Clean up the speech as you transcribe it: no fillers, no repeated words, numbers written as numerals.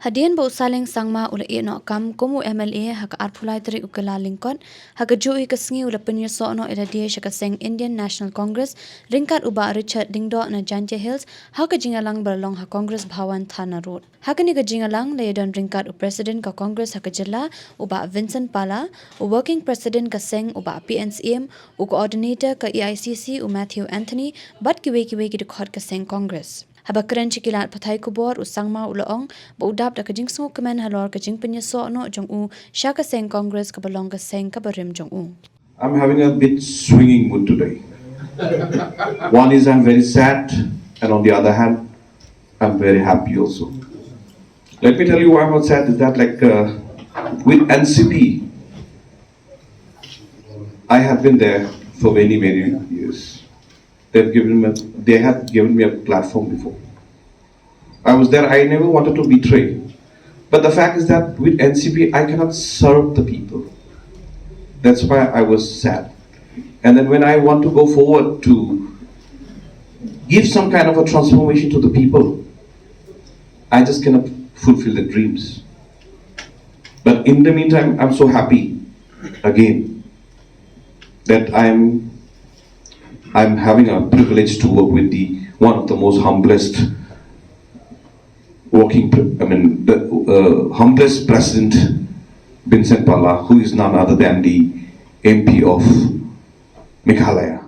Hadien bo Saleng Sangma ula Iehnoh kam komu MLA haka arpulai teri ukala lingkot haka jui kasngi ula Pynïasoh no iradia haka Seng Indian National Congress ringkat uba Richard Dingdo na Janje Hills haka jingalang berlong ha Congress Bhawan Thana Road. Haka ni ka jingalang layadan ringkat u President ka Congress haka jilla uba Vincent Pala u Working President ka Seng uba PNCM u Coordinator ka EICC u Matthew Anthony bat kiwe ki dekhot ka Seng Congress. Haba keren cikilat pathai kubor u Sangma ulaong ba udap da kajing sungu kemen halor kajing Pynïasoh no jong u syaka Seng Congress ka balong ka Seng ka barim jong u. I'm having a bit swinging mood today. One is I'm very sad, and on the other hand, I'm very happy also. Let me tell you why I'm not sad is that with NCP, I have been there for many years. They have given me a platform before. I was there, I never wanted to betray. But the fact is that with NCP, I cannot serve the people. That's why I was sad. And then when I want to go forward to give some kind of a transformation to the people, I just cannot fulfill the dreams. But in the meantime, I'm so happy again that I'm having a privilege to work with one of the most humblest humblest president, Vincent Pala, who is none other than the MP of Meghalaya.